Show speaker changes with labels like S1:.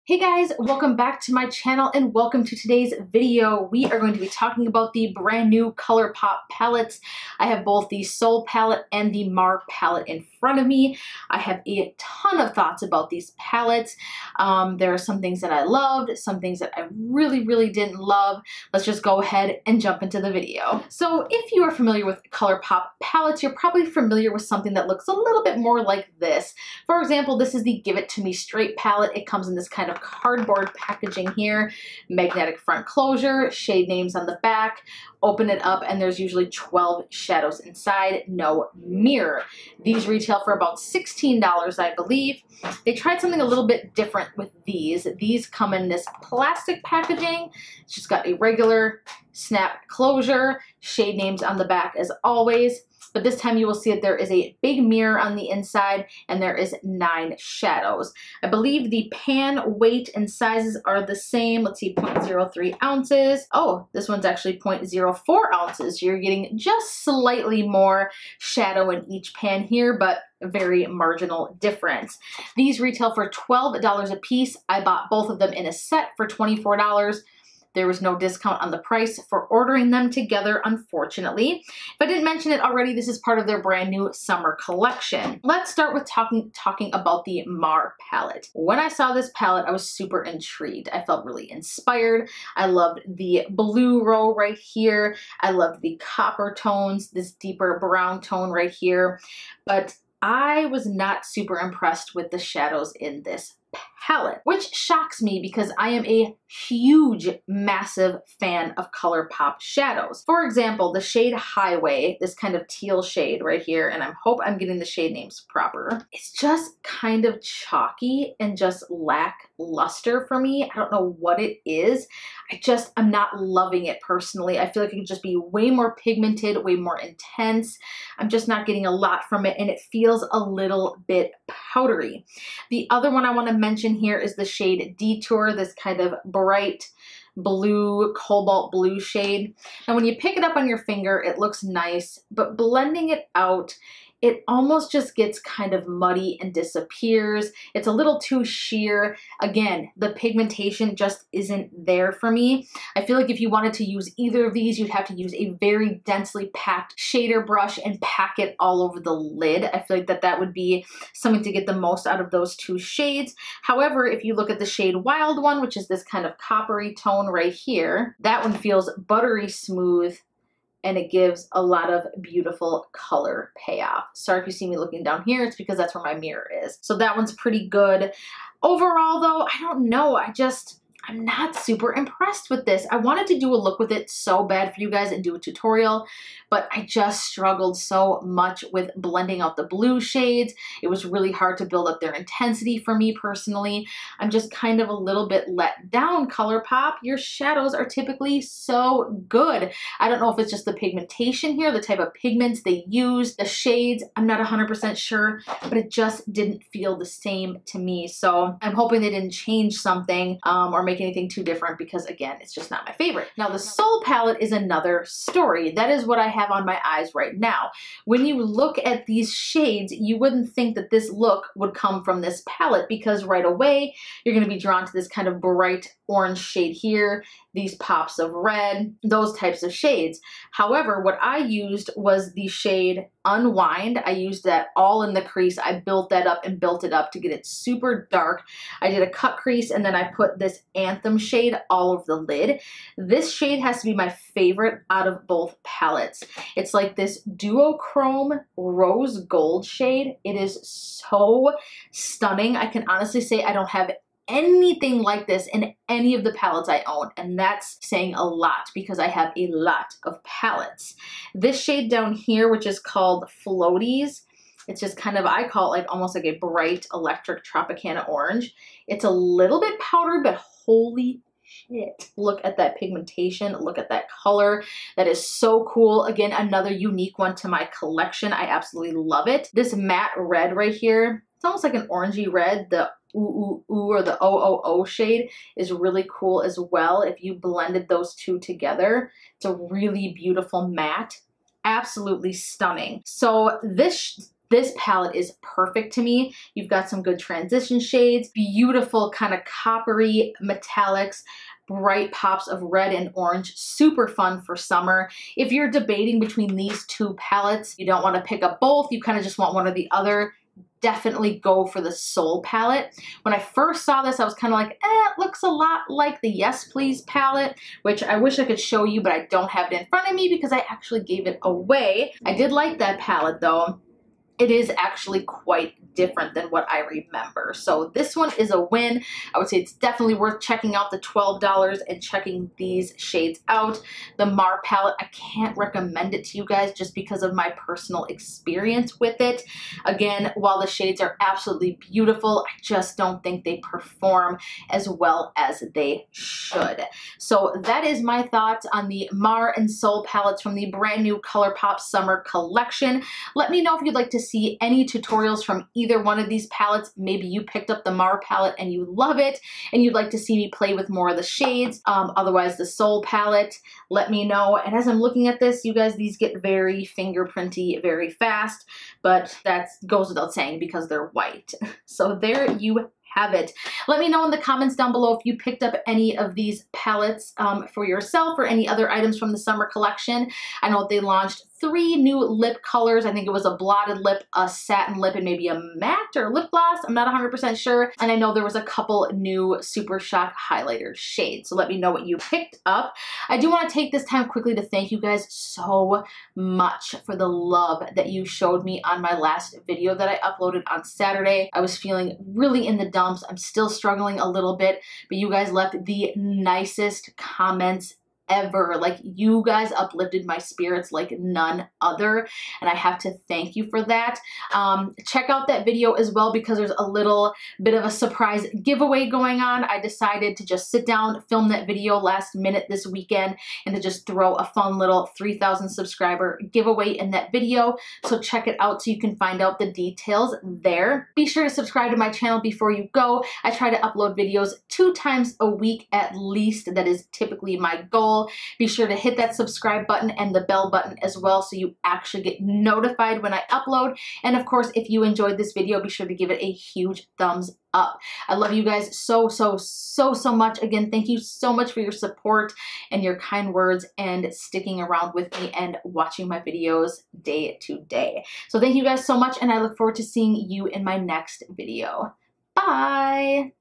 S1: Hey guys, welcome back to my channel and welcome to today's video. We are going to be talking about the brand new Colourpop palettes. I have both the Sol palette and the Mar palette in front of me. I have a ton of thoughts about these palettes. There are some things that I loved, some things that I really didn't love. Let's just go ahead and jump into the video. So if you are familiar with Colourpop palettes, you're probably familiar with something that looks a little bit more like this. For example, this is the Give It To Me Straight palette. It comes in this kind of cardboard packaging here, magnetic front closure, shade names on the back. Open it up and there's usually 12 shadows inside, no mirror. These retail for about $16, I believe. They tried something a little bit different with these. These come in this plastic packaging. It's just got a regular snap closure, shade names on the back as always. But this time you will see that there is a big mirror on the inside and there is 9 shadows. I believe the pan weight and sizes are the same. Let's see, 0.03 ounces. Oh, this one's actually 0.04 ounces. You're getting just slightly more shadow in each pan here, but a very marginal difference. These retail for $12 a piece. I bought both of them in a set for $24. There was no discount on the price for ordering them together, unfortunately. If I didn't mention it already, this is part of their brand new summer collection. Let's start with talking about the Mar palette. When I saw this palette, I was super intrigued. I felt really inspired. I loved the blue row right here. I loved the copper tones, this deeper brown tone right here. But I was not super impressed with the shadows in this palette, which shocks me because I am a huge, massive fan of Colourpop shadows. For example, the shade Highway, this kind of teal shade right here, and I hope I'm getting the shade names proper. It's just kind of chalky and just lackluster for me. I don't know what it is. I'm not loving it personally. I feel like it could just be way more pigmented, way more intense. I'm just not getting a lot from it and it feels a little bit powdery. The other one I want to mention here is the shade Detour, this kind of bright blue, cobalt blue shade. Now when you pick it up on your finger, it looks nice, but blending it out, it almost just gets kind of muddy and disappears. It's a little too sheer. Again, the pigmentation just isn't there for me. I feel like if you wanted to use either of these, you'd have to use a very densely packed shader brush and pack it all over the lid. I feel like that would be something to get the most out of those two shades. However, if you look at the shade Wild one, which is this kind of coppery tone right here, that one feels buttery smooth and it gives a lot of beautiful color payoff. Sorry if you see me looking down here, it's because that's where my mirror is. So that one's pretty good. Overall though, I don't know, I'm not super impressed with this. I wanted to do a look with it so bad for you guys and do a tutorial, but I just struggled so much with blending out the blue shades. It was really hard to build up their intensity for me personally. I'm just kind of a little bit let down, Colourpop. Your shadows are typically so good. I don't know if it's just the pigmentation here, the type of pigments they use, the shades, I'm not 100% sure, but it just didn't feel the same to me. So I'm hoping they didn't change something or make anything too different because again, it's just not my favorite. Now the Sol palette is another story. That is what I have on my eyes right now. When you look at these shades, you wouldn't think that this look would come from this palette because right away, you're gonna be drawn to this kind of bright orange shade here, these pops of red, those types of shades. However, what I used was the shade Unwind. I used that all in the crease. I built that up and built it up to get it super dark. I did a cut crease and then I put this Anthem shade all over the lid. This shade has to be my favorite out of both palettes. It's like this duochrome rose gold shade. It is so stunning. I can honestly say I don't have anything like this in any of the palettes I own, and that's saying a lot because I have a lot of palettes. This shade down here, which is called Floaties, it's just kind of, I call it like almost like a bright electric Tropicana orange. It's a little bit powdered, but holy shit. Look at that pigmentation, look at that color. That is so cool. Again, another unique one to my collection. I absolutely love it. This matte red right here, it's almost like an orangey red. The Ooh Ooh Ooh or the OOO shade is really cool as well. If you blended those two together, it's a really beautiful matte. Absolutely stunning. So this This palette is perfect to me. You've got some good transition shades, beautiful kind of coppery metallics, bright pops of red and orange, super fun for summer. If you're debating between these two palettes, you don't want to pick up both, you kind of just want one or the other, definitely go for the Sol palette. When I first saw this, I was kind of like, it looks a lot like the Yes Please palette, which I wish I could show you, but I don't have it in front of me because I actually gave it away. I did like that palette though. It is actually quite different than what I remember. So this one is a win. I would say it's definitely worth checking out the $12 and checking these shades out. The Mar palette, I can't recommend it to you guys just because of my personal experience with it. Again, while the shades are absolutely beautiful, I just don't think they perform as well as they should. So that is my thoughts on the Mar and Sol palettes from the brand new Colourpop Summer Collection. Let me know if you'd like to see any tutorials from either one of these palettes. Maybe you picked up the Mar palette and you love it and you'd like to see me play with more of the shades. Otherwise, the Sol palette, let me know. And as I'm looking at this, you guys, these get very fingerprinty very fast, but that goes without saying because they're white. So there you have it. Let me know in the comments down below if you picked up any of these palettes for yourself or any other items from the summer collection. I know they launched 3 new lip colors. I think it was a blotted lip, a satin lip, and maybe a matte or lip gloss. I'm not 100% sure. And I know there was a couple new Super Shock highlighter shades. So let me know what you picked up. I do want to take this time quickly to thank you guys so much for the love that you showed me on my last video that I uploaded on Saturday. I was feeling really in the dumps. I'm still struggling a little bit, but you guys left the nicest comments ever. Like, you guys uplifted my spirits like none other, and I have to thank you for that. Check out that video as well because there's a little bit of a surprise giveaway going on. I decided to just sit down, film that video last minute this weekend, and to just throw a fun little 3,000 subscriber giveaway in that video. So check it out so you can find out the details there. Be sure to subscribe to my channel before you go. I try to upload videos 2 times a week at least. That is typically my goal. Be sure to hit that subscribe button and the bell button as well so you actually get notified when I upload. And of course, if you enjoyed this video, be sure to give it a huge thumbs up. I love you guys so much. Again, thank you so much for your support and your kind words and sticking around with me and watching my videos day to day. So thank you guys so much, and I look forward to seeing you in my next video. Bye!